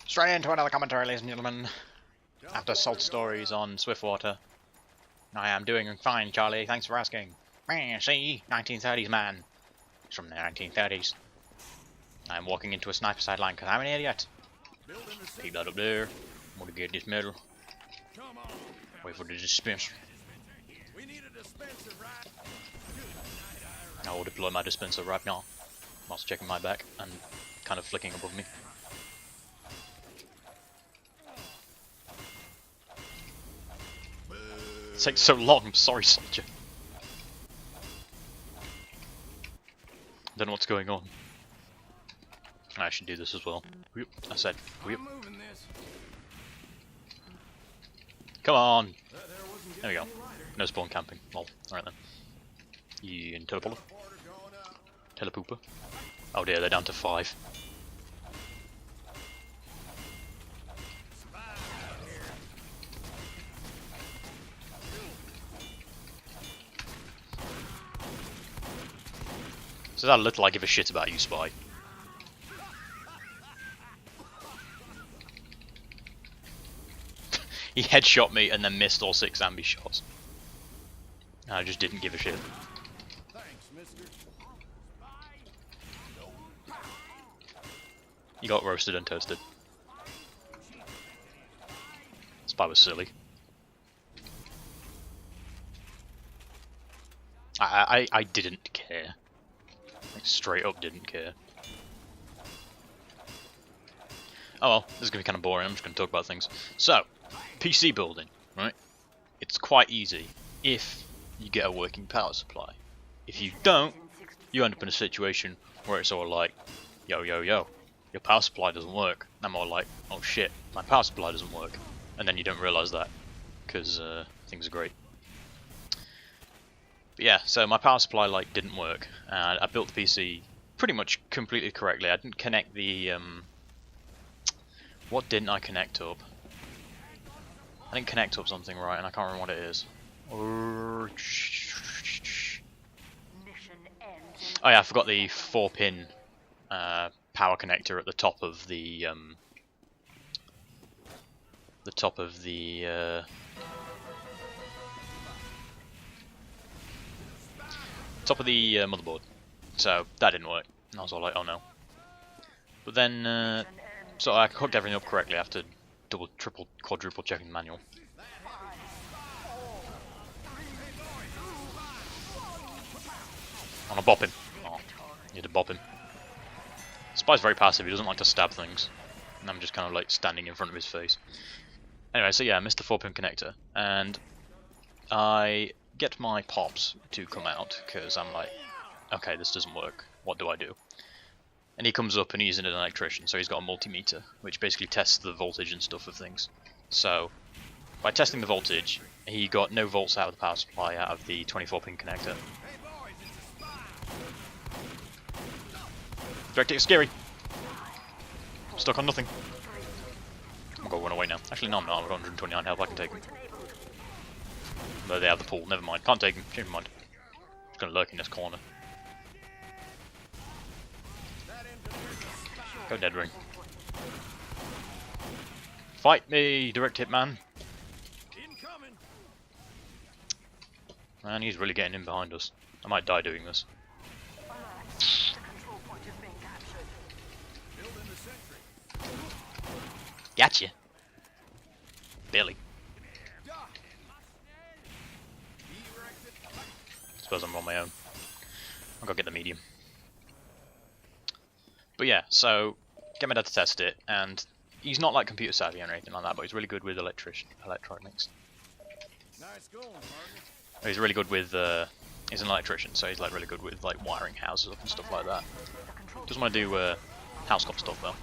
Straight into another commentary, ladies and gentlemen. After Salt Stories on Swiftwater. I am doing fine, Charlie. Thanks for asking. See? 1930s man. It's from the 1930s. I'm walking into a sniper sideline because I'm an idiot. People out up there. I'm gonna get this medal. Wait for the dispenser. I will deploy my dispenser right now. Whilst checking my back and kind of flicking above me. It takes so long, I'm sorry, soldier. I don't know what's going on. I should do this as well. I said, come on! There we go. No spawn camping. Lol. Alright then. You in teleporter? Telepooper? Oh dear, they're down to 5. So that little I give a shit about you, Spy. He headshot me and then missed all 6 ambi shots. I just didn't give a shit. You got roasted and toasted. Spy was silly. I didn't care. Like, straight up didn't care. Oh well, this is going to be kind of boring, I'm just going to talk about things. So, PC building, right? It's quite easy if you get a working power supply. If you don't, you end up in a situation where it's all like, yo, your power supply doesn't work. And I'm all like, oh shit, my power supply doesn't work. And then you don't realise that, because things are great. But yeah, so my power supply like didn't work, and I built the PC pretty much completely correctly. I didn't connect the what didn't I connect up? I didn't connect up something right, and I can't remember what it is. Oh yeah, I forgot the 4-pin power connector at the top of the motherboard. So that didn't work. And I was all like, oh no. But then, so I hooked everything up correctly after double, triple, quadruple checking the manual. I want to bop him. Oh, need to bop him. Spy's very passive, he doesn't like to stab things. And I'm just kind of like standing in front of his face. Anyway, so yeah, I missed the 4-pin connector. And I get my pops to come out, because I'm like, okay, this doesn't work. What do I do? And he comes up and he's an electrician, so he's got a multimeter, which basically tests the voltage and stuff of things. So, by testing the voltage, he got no volts out of the power supply out of the 24-pin connector. Direct hit, scary! Stuck on nothing. I'm gonna run away now. Actually, no, I'm not. I've got 129 health, I can take him. No, they have the pool, never mind. Can't take him, change my mind. He's gonna lurk in this corner. Go dead ring. Fight me, direct hit man. Man, he's really getting in behind us. I might die doing this. Gotcha. Barely. Suppose I'm on my own. I'll go get the medium. But yeah, so get my dad to test it, and he's not like computer savvy or anything like that, but he's really good with electronics. Nice going, partner. He's really good with he's an electrician, so he's like really good with like wiring houses up and stuff like that. Doesn't want to do house cop stuff though.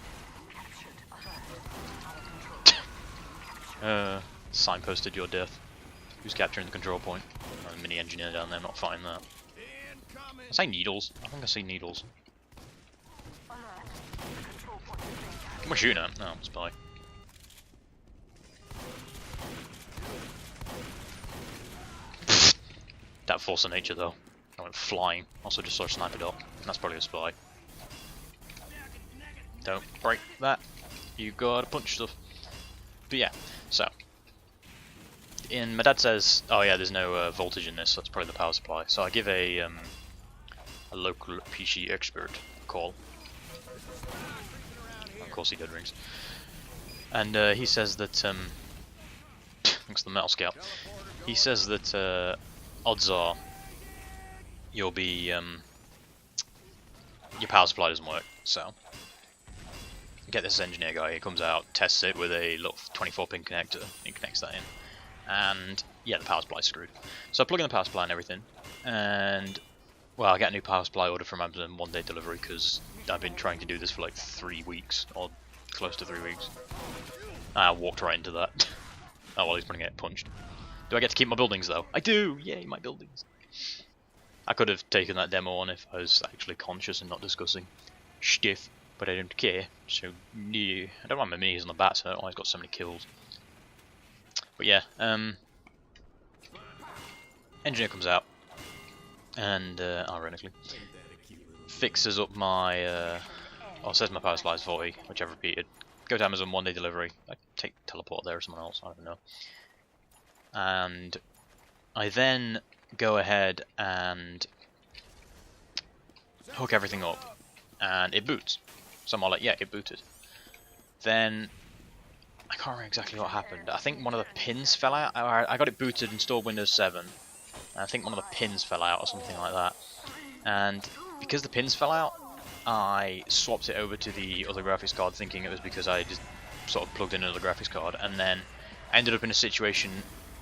Signposted your death. Who's capturing the control point? Oh, the mini engineer down there, not fighting that. I say needles. I think I see needles. Am I shooting at? No, I'm a spy. That force of nature though. I went flying. Also just saw a sniper dot. That's probably a spy. Don't break that. You gotta punch stuff. But yeah, so my dad says, oh yeah, there's no voltage in this, so that's probably the power supply. So I give a local PC expert a call. Of course he did rings. And he says that, thanks to the metal scale, he says that odds are you'll be, your power supply doesn't work, so get this engineer guy, he comes out, tests it with a little 24-pin connector, he connects that in, and yeah, the power supply's screwed. So I plug in the power supply and everything, and well, I get a new power supply order from Amazon, 1-day delivery, because I've been trying to do this for like 3 weeks, or close to 3 weeks. I walked right into that. Oh well, he's going to get punched. Do I get to keep my buildings though? I do! Yay, my buildings! I could have taken that demo on if I was actually conscious and not discussing stiff, but I don't care, so yeah. I don't mind my minis on the bat, so I always got so many kills. But yeah, engineer comes out, and ironically, fixes up my, or says my power supply is 40, which I've repeated. Go to Amazon, 1-day delivery. I take teleport there or someone else, I don't know. And I then go ahead and hook everything up, and it boots. So I'm all like, yeah, it booted. Then I can't remember exactly what happened. I think one of the pins fell out. I got it booted, installed Windows 7. And I think one of the pins fell out or something like that. And because the pins fell out, I swapped it over to the other graphics card, thinking it was because I just sort of plugged in another graphics card, and then I ended up in a situation.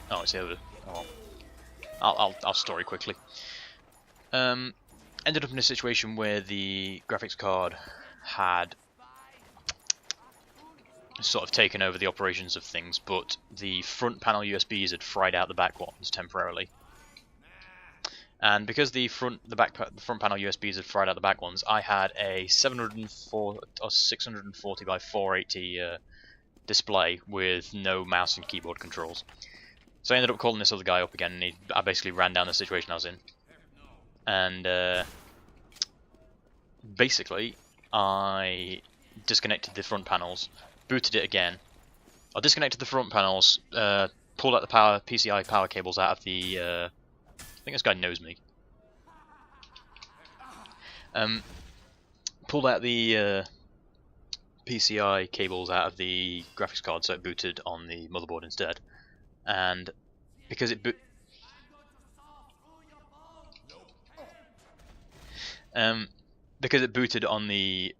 Oh, it's over. Oh, I'll story quickly. Ended up in a situation where the graphics card had sort of taken over the operations of things, but the front panel USBs had fried out the back ones temporarily. And because the front panel USBs had fried out the back ones, I had a 704 or 640 by 480 display with no mouse and keyboard controls. So I ended up calling this other guy up again, and I basically ran down the situation I was in. And basically, I disconnected the front panels, booted it again. I disconnected the front panels, pulled out the PCI power cables out of the. I think this guy knows me. Pulled out the PCI cables out of the graphics card, so it booted on the motherboard instead. And because it booted on the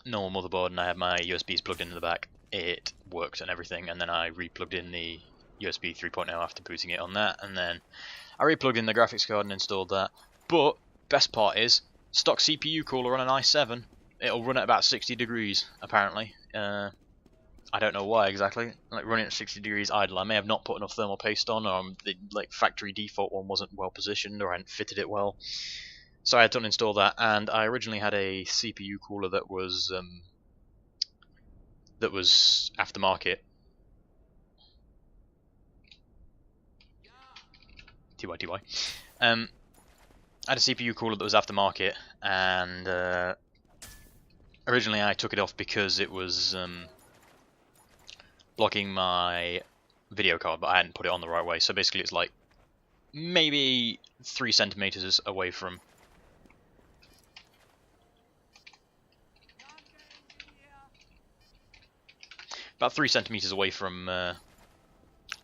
normal motherboard, and I had my USBs plugged into the back, it worked and everything. And then I re-plugged in the USB 3.0 after booting it on that, and then I re-plugged in the graphics card and installed that. But best part is, stock CPU cooler on an i7. It'll run at about 60 degrees apparently. I don't know why exactly. Like running at 60 degrees idle. I may have not put enough thermal paste on, or the like factory default one wasn't well positioned, or I hadn't fitted it well. So I had to uninstall that, and I originally had a CPU cooler that was aftermarket. TY. I had a CPU cooler that was aftermarket, and originally I took it off because it was blocking my video card, but I hadn't put it on the right way. So basically it's like maybe 3 centimeters away from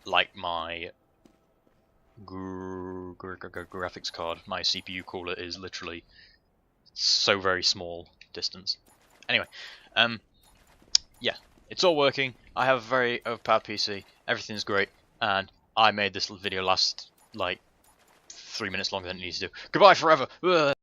like my graphics card. My CPU cooler is literally so very small distance. Anyway, yeah, it's all working. I have a very overpowered PC. Everything's great, and I made this video last like 3 minutes longer than it needs to do. Goodbye forever. Ugh.